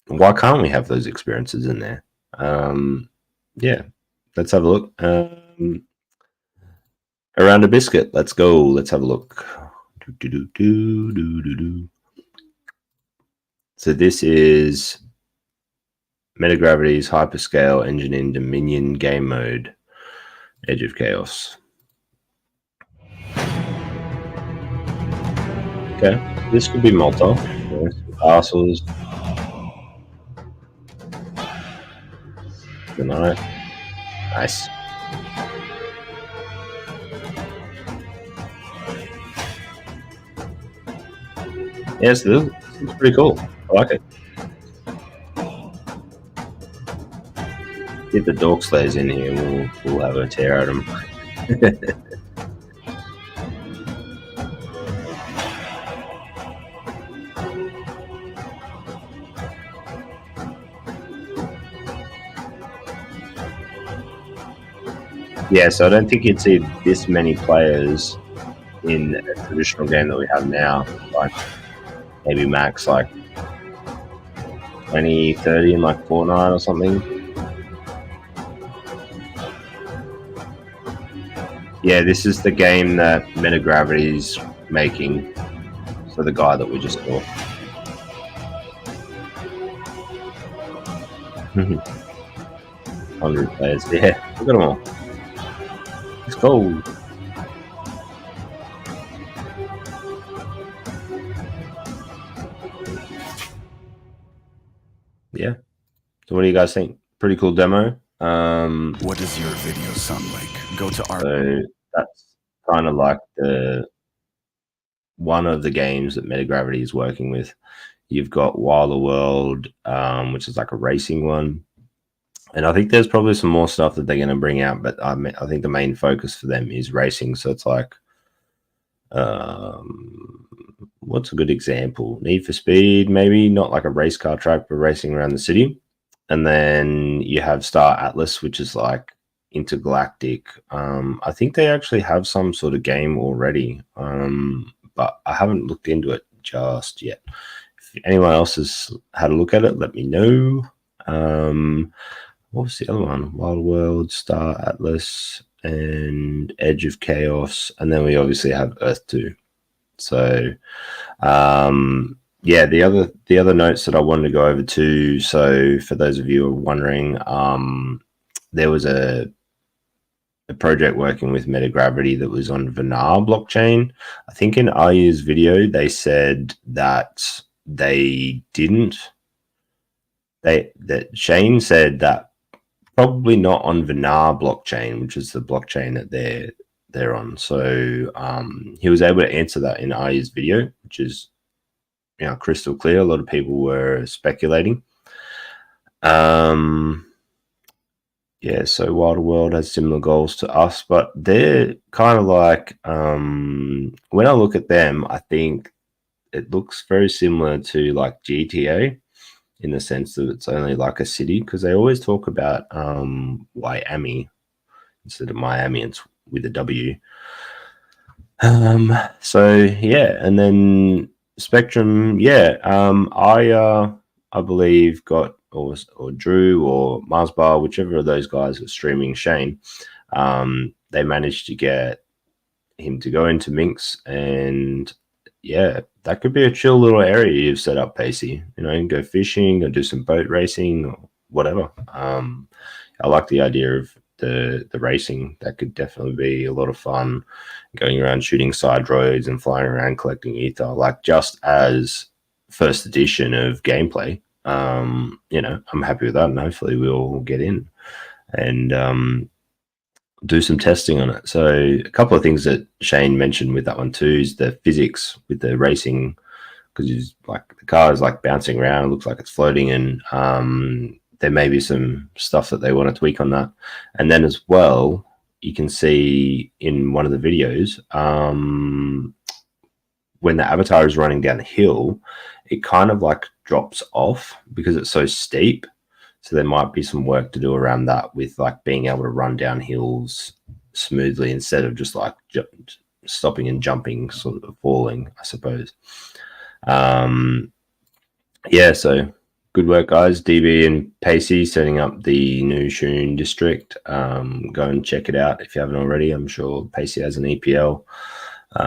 why can't we have those experiences in there? Yeah, let's have a look. Around a biscuit, let's go. Let's have a look. So this is MetaGravity's hyperscale engineering Dominion game mode, Edge of Chaos. Okay, this could be Malta. Castles. Good night. Nice. Yes, this is pretty cool. I like it. If the Dork Slayer's in here, we'll have a tear at him. Yeah, so I don't think you'd see this many players in a traditional game that we have now. Like maybe max like 20, 30 in like Fortnite or something. Yeah, this is the game that MetaGravity's making. So the guy that we just saw. 100 players. Yeah, look at them all. Let's go. Yeah. So what do you guys think? Pretty cool demo. What does your video sound like? Go to our. So that's kind of like the one of the games that MetaGravity is working with. You've got Wilder World, which is like a racing one. And I think there's probably some more stuff that they're going to bring out, but I think the main focus for them is racing. So it's like, what's a good example? Need for Speed, maybe not like a race car track, but racing around the city. And then you have Star Atlas, which is like intergalactic. I think they actually have some sort of game already, but I haven't looked into it just yet. If anyone else has had a look at it, let me know. What was the other one? Wild World, Star Atlas, and Edge of Chaos. And then we obviously have Earth 2. So, yeah, the other notes that I wanted to go over too. So for those of you who are wondering, there was a project working with MetaGravity that was on Vanar blockchain. I think in Ayu's video, they said that they didn't. That Shane said that probably not on Vanar blockchain, which is the blockchain that they're on. So he was able to answer that in Ayu's video, which is, you know, crystal clear. A lot of people were speculating. Yeah, so Wilder World has similar goals to us, but they're kind of like, when I look at them, I think it looks very similar to like GTA in the sense that it's only like a city, because they always talk about Wyoming instead of Miami, it's with a W. So yeah, and then Spectrum, yeah, I believe got or Drew or Marsbar, whichever of those guys was streaming Shane, they managed to get him to go into Minx, and yeah, that could be a chill little area you've set up, Pacey. You know, you can go fishing or do some boat racing or whatever. I like the idea of the racing. That could definitely be a lot of fun, going around shooting side roads and flying around collecting ether, like just as first edition of gameplay. You know, I'm happy with that, and hopefully we'll get in and do some testing on it. So a couple of things that Shane mentioned with that one too is the physics with the racing, because like the car is like bouncing around, it looks like it's floating, and there may be some stuff that they want to tweak on that. And then as well, you can see in one of the videos, when the avatar is running down the hill, it kind of like drops off because it's so steep. So there might be some work to do around that with like being able to run down hills smoothly instead of just like stopping and jumping, sort of falling, I suppose. Yeah, so good work, guys. DB and Pacey setting up the new Shun district. Go and check it out if you haven't already. I'm sure Pacey has an EPL /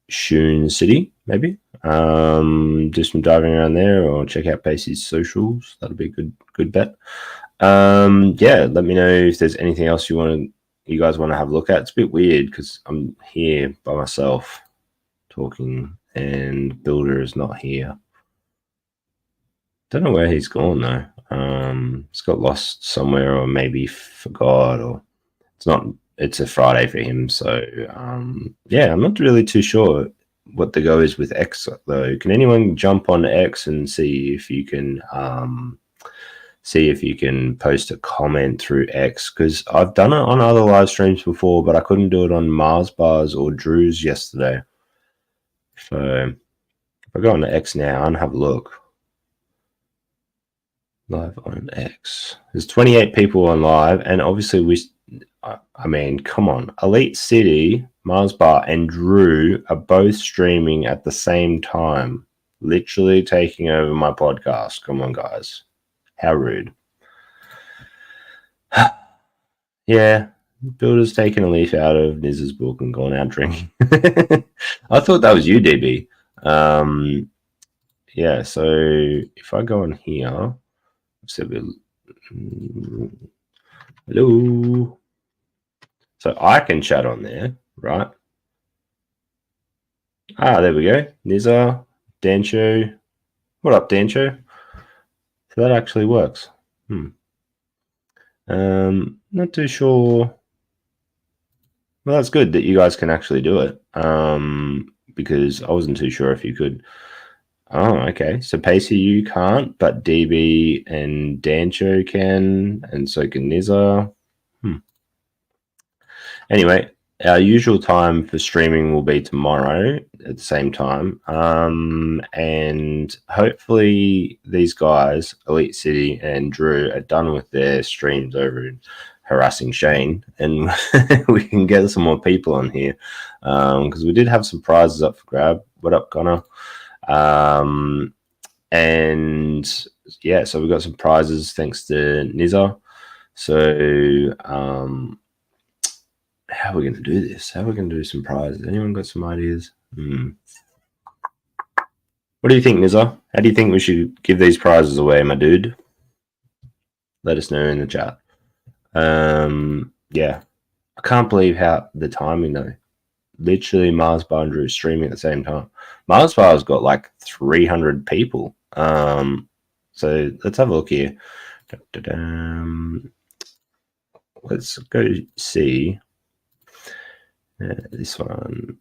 Shun City, maybe. Do some diving around there, or check out Pacey's socials. That'll be a good bet. Yeah, let me know if there's anything else you guys want to have a look at. It's a bit weird because I'm here by myself talking and Builder is not here. Don't know where he's gone though. He's got lost somewhere, or maybe forgot, or it's a Friday for him. So yeah, I'm not really too sure what the go is with X though. Can anyone jump on X and see if you can post a comment through X? Because I've done it on other live streams before, but I couldn't do it on Mars Bars or Drew's yesterday. So if I go on to X now and have a look. Live on X. There's 28 people on live, and obviously I mean, come on. Elite City, Mars Bar, and Drew are both streaming at the same time, literally taking over my podcast. Come on, guys. How rude. Yeah, Builder's taken a leaf out of Niz's book and gone out drinking. I thought that was you, DB. Yeah, so if I go on here, so hello. So I can chat on there, right? Ah, there we go. Nizza, Dancho. What up, Dancho? So that actually works. Not too sure. Well, that's good that you guys can actually do it. Because I wasn't too sure if you could. Oh, okay. So Pacey, you can't, but DB and Dancho can, and so can Nizza. Anyway, our usual time for streaming will be tomorrow at the same time. And hopefully these guys, Elite City and Drew, are done with their streams over in harassing Shane, and we can get some more people on here. Because we did have some prizes up for grab. What up, Connor? And yeah, so we got some prizes thanks to Nizza. So how are we going to do this? How are we going to do some prizes? Anyone got some ideas? What do you think, Nizza? How do you think we should give these prizes away, my dude? Let us know in the chat. Yeah, I can't believe how the timing though. Literally, Mars Bar and Drew streaming at the same time. Mars Bar's got like 300 people. So let's have a look here. Let's go see this one.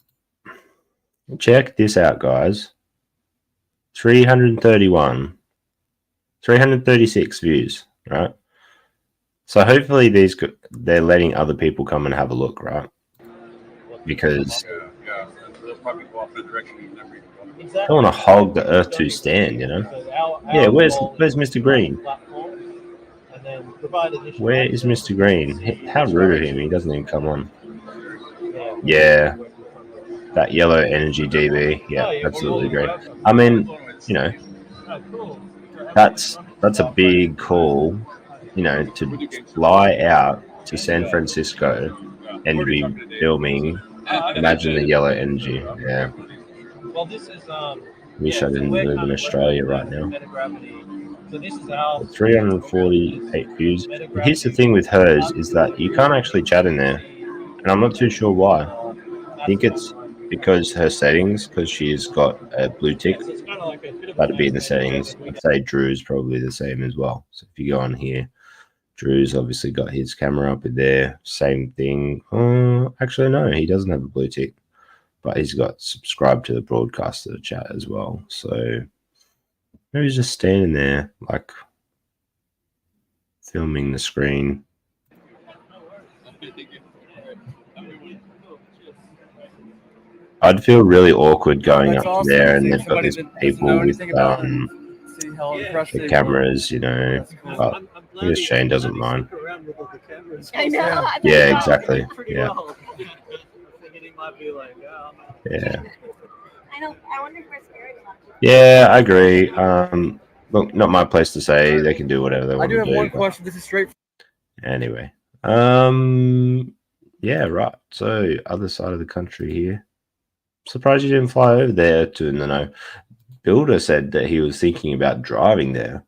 Check this out, guys. 336 views, right? So hopefully they're letting other people come and have a look, right? Because I don't want to hog the Earth 2 stand, you know? Yeah, where's Mr. Green? Where is Mr. Green? How rude of him, he doesn't even come on. Yeah, that yellow energy DB. Yeah, absolutely great. I mean, you know, that's a big call, you know, to fly out to San Francisco and be filming. Imagine the yellow energy. Yeah. Well, this is wish I so didn't we're live kind in of Australia right working now. with MetaGravity. So this is our 348 views. But here's the thing with hers is that you can't actually chat in there, and I'm not too sure why. I think it's because her settings, because she's got a blue tick. So it's kind of like a bit of That'd be in the settings. I'd say Drew's probably the same as well. So if you go on here, Drew's obviously got his camera up in there. Same thing. Actually, no, he doesn't have a blue tick, but he's got subscribed to the broadcaster chat as well. So maybe he's just standing there, like filming the screen. I'd feel really awkward going up to there, and they've got these people with the cameras, you know. But I guess Shane doesn't mind. I know. Yeah, exactly. Yeah. Yeah. I wonder if we're scared enough. Yeah, I agree. Look, not my place to say. They can do whatever they want to do. I do have one question. This is straight. Anyway, yeah, right. So other side of the country here. Surprised you didn't fly over there to no. Builder said that he was thinking about driving there,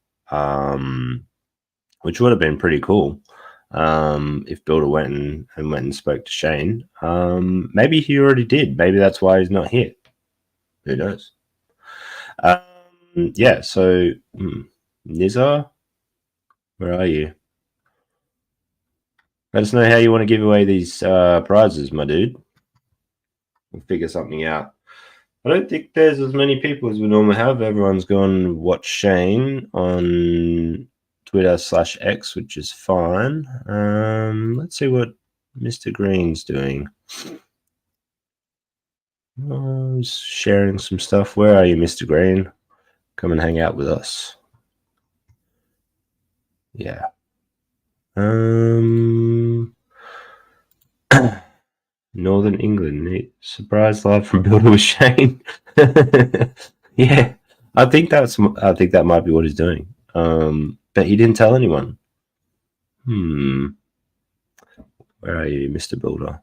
which would have been pretty cool. If Builder went and spoke to Shane. Maybe he already did. Maybe that's why he's not here. Who knows? Yeah, so Nizar, where are you? Let us know how you want to give away these prizes, my dude. We'll figure something out. I don't think there's as many people as we normally have. Everyone's gone watch Shane on Twitter/X, which is fine. Let's see what Mr. Green's doing. He's sharing some stuff. Where are you, Mr. Green? Come and hang out with us. Yeah. Northern England. Surprise live from Builder with Shane. Yeah. I think that might be what he's doing. But he didn't tell anyone. Where are you, Mr. Builder?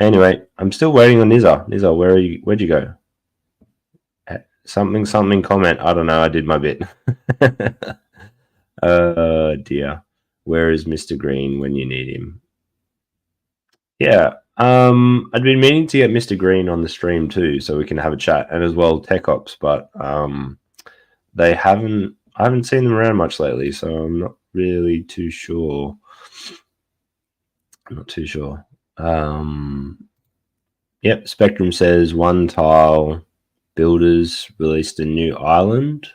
Anyway, I'm still waiting on Nizar. Nizar, where are you? Where'd you go? Something comment. I don't know. I did my bit. Dear. Where is Mr. Green when you need him? Yeah. I'd been meaning to get Mr. Green on the stream too, so we can have a chat, and as well Tech Ops, but I haven't seen them around much lately, so I'm not really too sure. I'm not too sure. Yep, Spectrum says One Tile Builders released a new island.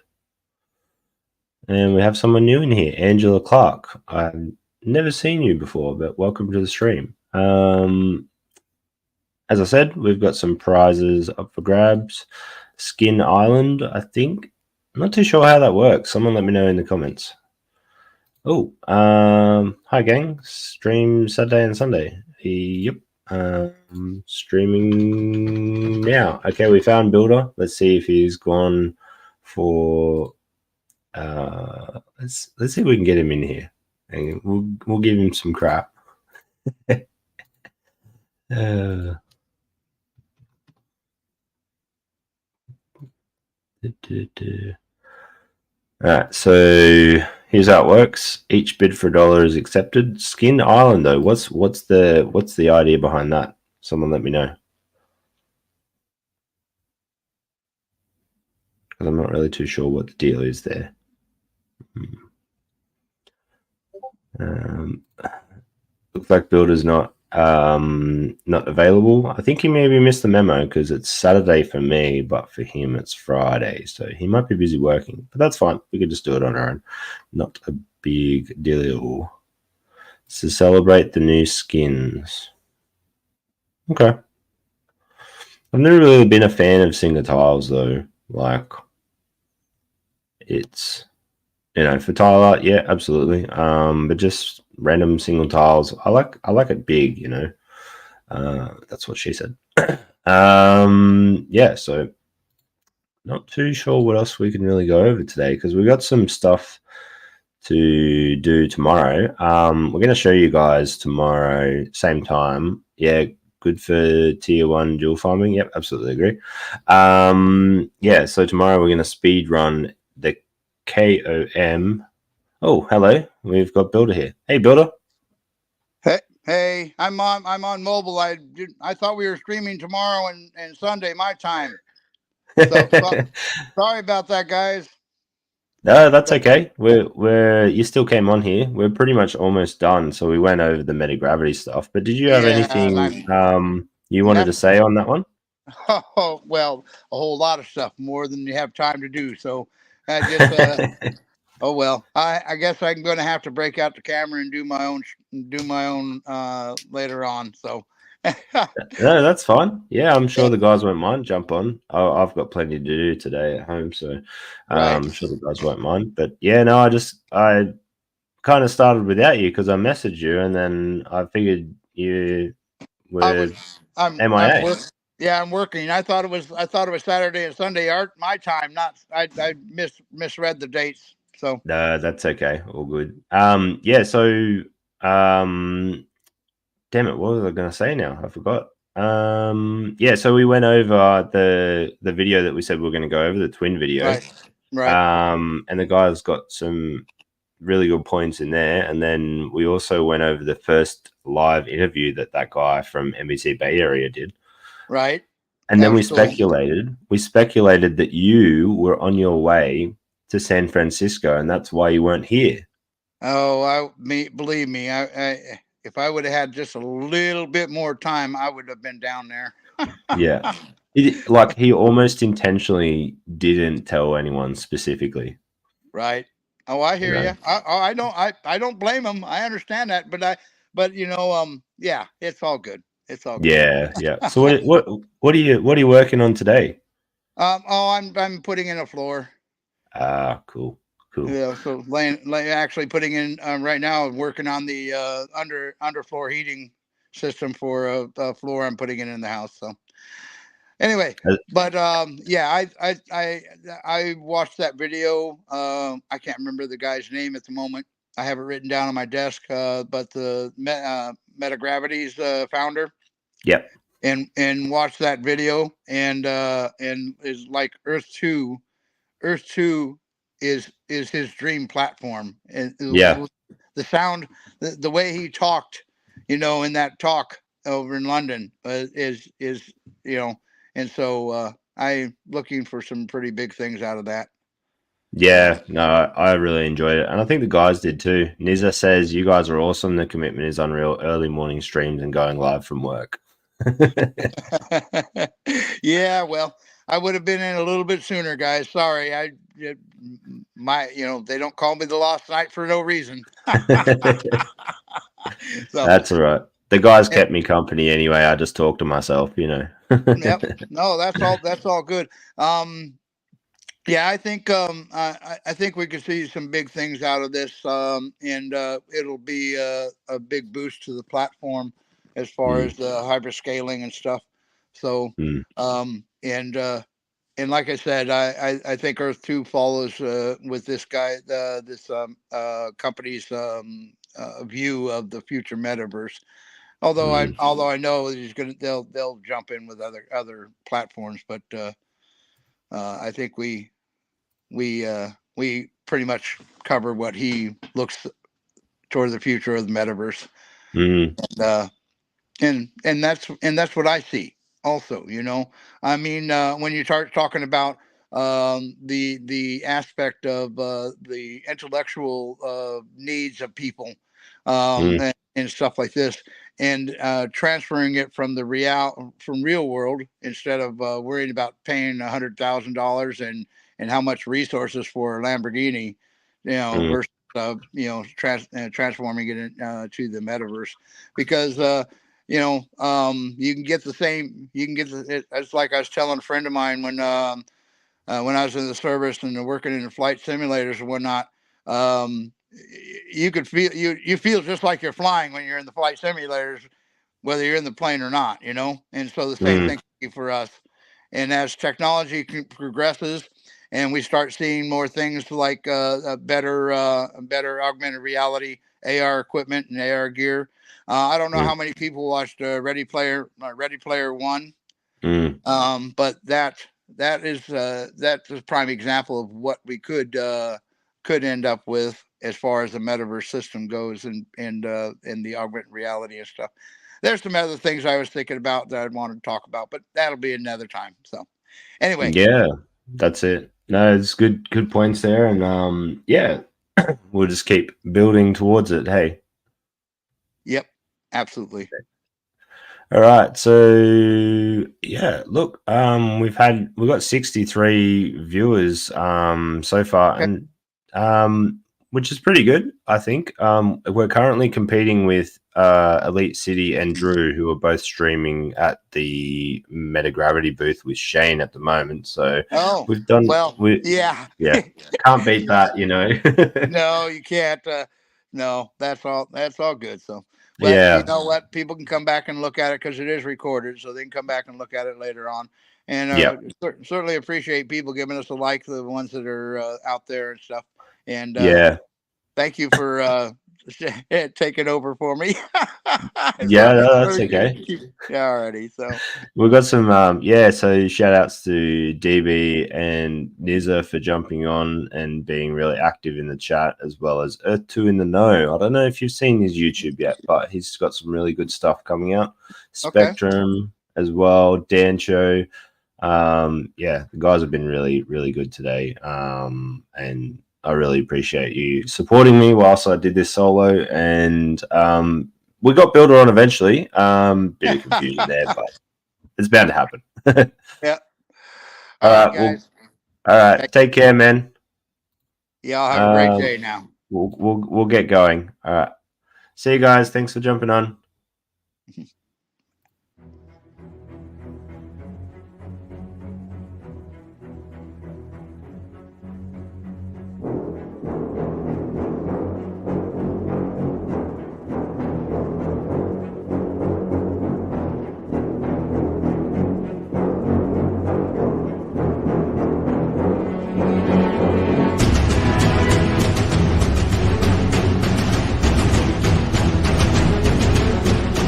And we have someone new in here, Angela Clark. I've never seen you before, but welcome to the stream. As I said, we've got some prizes up for grabs. Skin Island, I think. I'm not too sure how that works. Someone let me know in the comments. Oh, hi gang. Stream Saturday and Sunday. Yep. Streaming now. Okay, we found Builder. Let's see if he's gone for let's see if we can get him in here. And we'll give him some crap. Alright, so here's how it works. Each bid for $1 is accepted. Skin Island though, what's the idea behind that? Someone let me know. Because I'm not really too sure what the deal is there. Looks like Builder's not available. I think he maybe missed the memo because it's Saturday for me, but for him it's Friday, so he might be busy working, but that's fine. We could just do it on our own. Not a big deal. To celebrate the new skins. Okay. I've never really been a fan of single tiles though. Like, it's, you know, for tile art, yeah, absolutely. But just random single tiles, I like it big, you know. That's what she said. Yeah, so not too sure what else we can really go over today because we got some stuff to do tomorrow. We're going to show you guys tomorrow, same time. Yeah, good for tier 1 dual farming. Yep, absolutely agree. Yeah, so tomorrow we're going to speed run the KOM. Oh, hello. We've got Builder here. Hey, Builder. Hey, I'm on mobile. I thought we were streaming tomorrow and Sunday my time. So sorry about that, guys. No, that's okay. You still came on here. We're pretty much almost done. So we went over the MetaGravity stuff. But did you have anything you wanted to say on that one? Oh, well, a whole lot of stuff, more than you have time to do. So I just oh well. I guess I'm going to have to break out the camera and do my own later on. So no, that's fine. Yeah, I'm sure the guys won't mind. Jump on. I've got plenty to do today at home, so I'm sure the guys won't mind. But yeah, no, I kind of started without you because I messaged you, and then I figured you were MIA. I'm working. I thought it was Saturday and Sunday my time. I misread the dates. So no, that's okay. All good. Yeah. So damn it, what was I going to say now? I forgot. Yeah, so we went over the video that we said we were going to go over, the twin video. Right. And the guys got some really good points in there. And then we also went over the first live interview that guy from NBC Bay Area did. Right. And then we speculated that you were on your way to San Francisco, and that's why you weren't here. Oh, believe me, if I would have had just a little bit more time, I would have been down there. Yeah. He almost intentionally didn't tell anyone specifically. Right. Oh, I hear you. I don't blame him. I understand that, but yeah, it's all good. It's all good. Yeah. So what are you working on today? I'm putting in a floor. Cool. Yeah, so actually putting in right now, working on the underfloor heating system for a floor I'm putting in the house. So anyway, but yeah, I watched that video. I can't remember the guy's name at the moment. I have it written down on my desk. But the MetaGravity's founder. Yep. And watched that video and is like Earth 2 is his dream platform. And the sound, the way he talked, in that talk over in London is and so I'm looking for some pretty big things out of that. Yeah, no, I really enjoyed it. And I think the guys did too. Nizza says, you guys are awesome. The commitment is unreal. Early morning streams and going live from work. Yeah, well, I would have been in a little bit sooner, guys. Sorry. They don't call me the Lost Night for no reason. So, that's all right. The guys kept me company anyway. I just talked to myself, Yep. No, that's all good. Yeah, I think I think we could see some big things out of this, and it'll be a big boost to the platform as far as the hyperscaling and stuff. So, and like I said, I think Earth 2 follows with this guy, this company's view of the future metaverse. Although I know they'll jump in with other platforms, but I think we pretty much cover what he looks toward the future of the metaverse. And that's what I see also, I mean, when you start talking about the aspect of the intellectual needs of people and stuff like this, and transferring it from real world, instead of worrying about paying $100,000 and how much resources for a Lamborghini, versus transforming it to the metaverse, because you can get it's like I was telling a friend of mine when I was in the service and working in the flight simulators and whatnot. You could feel you feel just like you're flying when you're in the flight simulators, whether you're in the plane or not, and so the same thing for us. And as technology progresses and we start seeing more things like better augmented reality AR equipment and AR gear. I don't know how many people watched Ready Player One, but that's a prime example of what we could end up with as far as the metaverse system goes, and in the augmented reality and stuff. There's some other things I was thinking about that I'd want to talk about, but that'll be another time. So anyway, yeah, that's it. No, it's good points there, and yeah, we'll just keep building towards it. Hey. Yep, absolutely. All right, so yeah, look, we've got 63 viewers so far, and which is pretty good, I think. We're currently competing with Elite City and Drew, who are both streaming at the MetaGravity booth with Shane at the moment. So we've done well. Yeah, can't beat that, you know. No, you can't. No, that's all good. So, but yeah, you know what? People can come back and look at it because it is recorded, so they can come back and look at it later on. And certainly appreciate people giving us a like, the ones that are out there and stuff. And thank you for taking over for me. Yeah, no, that's okay. Yeah, alrighty. So we've got some so shout outs to DB and Nizza for jumping on and being really active in the chat, as well as Earth2 in the Know. I don't know if you've seen his YouTube yet, but he's got some really good stuff coming out. Spectrum as well, Dancho. The guys have been really, really good today. And I really appreciate you supporting me whilst I did this solo, and we got Builder on eventually. Bit of confusion there, but it's bound to happen. Yeah. All right, guys. All right. Take care, man. Yeah, I'll have a great day now. We'll get going. All right. See you guys. Thanks for jumping on.